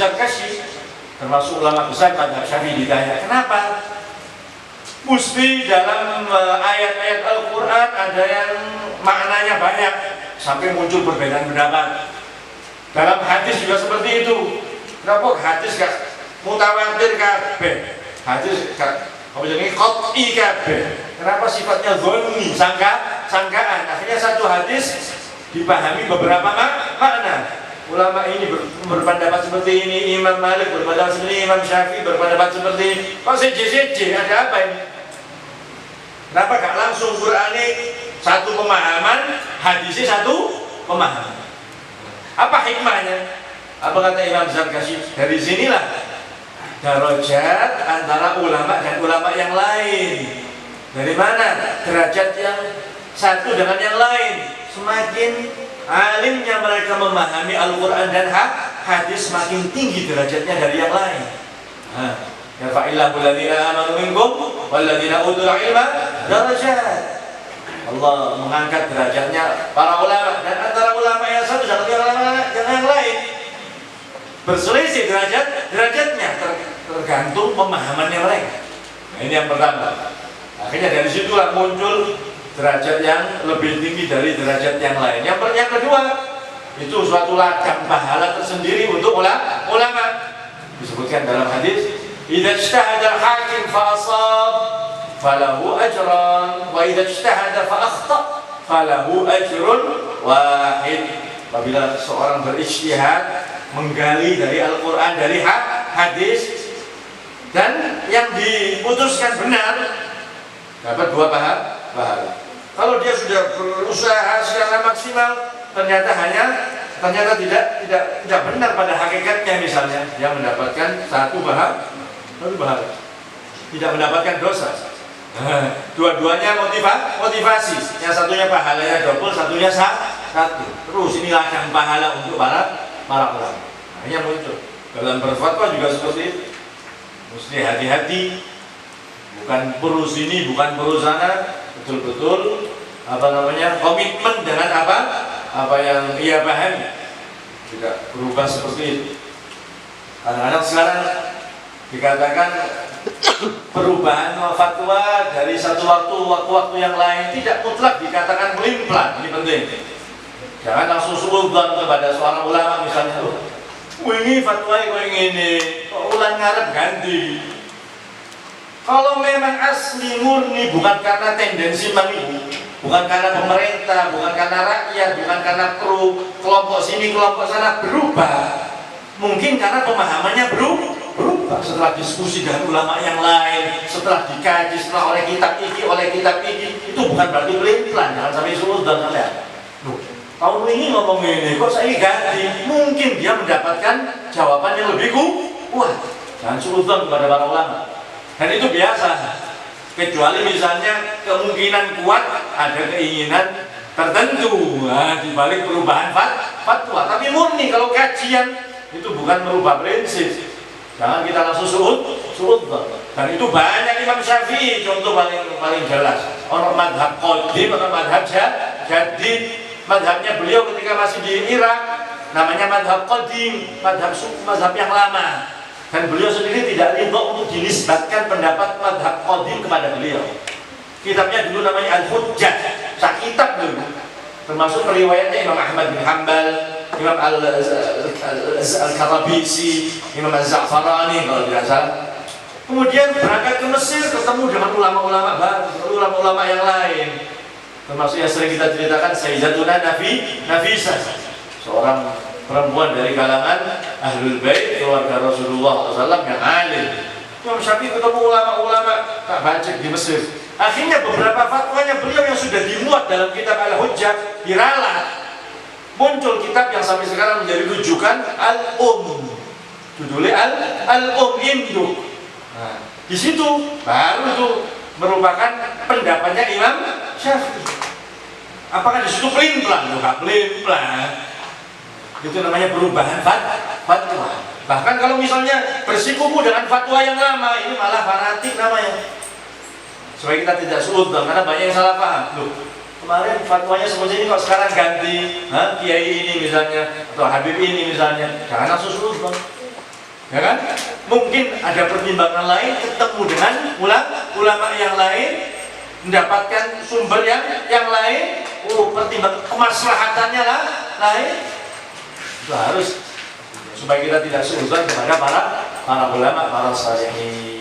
Zarkashi, termasuk ulama besar mazhab Syafi'i, ditanya, kenapa mesti dalam ayat-ayat Al-Quran ada yang maknanya banyak sampai muncul perbedaan pendapat. Dalam hadis juga seperti itu. Kenapa hadis gak mutawatir kabeh? Hadis gak apa jadi qat'i kabeh? Kenapa sifatnya dhanni, sangkaan? Akhirnya satu hadis dipahami beberapa makna. Ulama ini berpendapat seperti ini, Imam Malik berpendapat seperti ini, Imam Syafi'i berpendapat seperti ini. Kok seje-seje, ada apa ini? Kenapa gak langsung Quran ini satu pemahaman, hadisnya satu pemahaman? Apa hikmahnya? Apa kata Imam Zarkashi? Dari sinilah derajat antara ulama dan ulama yang lain. Dari mana derajat yang satu dengan yang lain? Semakin alimnya mereka memahami Al-Quran dan hadis, semakin tinggi derajatnya dari yang lain. Yarfa'illahu alladhina amanu minkum walladhina utul ilma darajat. Allah mengangkat derajatnya para ulama, dan antara ulama yang satu dengan ulama yang lain berselisih derajatnya tergantung pemahamannya mereka. Nah, ini yang pertama. Akhirnya dari situlah muncul derajat yang lebih tinggi dari derajat yang lain. Yang kedua, itu suatu ladang pahala tersendiri untuk ulama. Disebutkan dalam hadis, idza ijtahada al-hakim fa asab falahu ajran wa idza ijtahada fa akhta falahu ajrun wahid. Apabila seorang berijtihad menggali dari Al-Quran, dari hadis, dan yang diputuskan benar, dapat dua pahala. Kalau dia sudah berusaha secara maksimal, ternyata tidak benar pada hakikatnya, misalnya dia mendapatkan satu pahala, tidak mendapatkan dosa. Dua-duanya motivasi. Yang satunya pahalanya double, satunya satu. Terus ini ladang pahala untuk para ulama. Akhirnya muncul. Dalam berfatwa juga seperti itu. Mesti hati-hati. Bukan perlu sini, bukan perlu sana. Betul-betul komitmen dengan apa yang ia pahami. Tidak berubah seperti itu. Kadang-kadang sekarang dikatakan perubahan fatwa dari satu waktu yang lain tidak mutlak dikatakan melimplan. Ini penting. Jangan langsung suudzon kepada seorang ulama, misalnya, ini fatwa kok ini, kok ulang ngarep ganti. Kalau memang asli murni, bukan karena tendensi menipu, bukan karena pemerintah, bukan karena rakyat, bukan karena kelompok sini, kelompok sana berubah, mungkin karena pemahamannya berubah setelah diskusi dengan ulama yang lain, setelah dikaji, setelah oleh kitab ini, itu bukan berarti pelin-pelan. Jangan sampai suudzon kalian. Tahun ini ngomong ini, kok saya ganti? Mungkin dia mendapatkan jawaban yang lebih kuat. Jangan suudzon kepada para ulama. Dan itu biasa. Kecuali misalnya kemungkinan kuat ada keinginan tertentu di balik perubahan fatwa. Tapi murni kalau kajian itu bukan merubah prinsip. Jangan kita langsung suudzon. Dan itu banyak Imam Syafi'i contoh paling jelas. Orang madhab qadim atau madhab jadid. Madhabnya beliau ketika masih di Irak namanya madhab qadim, madhab yang lama. Dan beliau sendiri tidak ridho untuk dinisbatkan pendapat madhab qadim kepada beliau. Kitabnya dulu namanya Al-Hujjah, kitab dulu. Termasuk periwayatnya Imam Ahmad bin Hanbal, Imam Al-Karabisi, Imam Az-Za'farani kalau tidak salah. Kemudian berangkat ke Mesir, ketemu dengan ulama-ulama baru, ulama-ulama yang lain. Termasuk yang sering kita ceritakan Sayyidatuna Nafisah, seorang perempuan dari kalangan Ahlul Bait, keluarga Rasulullah SAW yang alim. Imam Syafi'i ketemu ulama-ulama tak baca di Mesir. Akhirnya beberapa fatwanya beliau yang sudah dimuat dalam kitab Al-Hujjah diralat. Muncul kitab yang sampai sekarang menjadi rujukan judulnya Al-Induk. Nah, di situ baru itu merupakan pendapatnya Imam Syafi'i. Apakah di situ pelin-pelan? Bukan pelin-pelan. Itu namanya perubahan fatwa. Bahkan kalau misalnya bersikuku dengan fatwa yang lama, ini malah fanatik namanya. Supaya kita tidak suudzon, karena banyak yang salah paham. Loh, kemarin fatwanya seperti ini kok sekarang ganti, kiai ini misalnya atau habib ini misalnya. Jangan langsung suudzon. ya kan? Mungkin ada pertimbangan lain, ketemu dengan ulama yang lain, mendapatkan sumber yang lain, pertimbangan kemaslahatannya lain. Itu harus supaya kita tidak seuzon kepada para ulama, para salihin.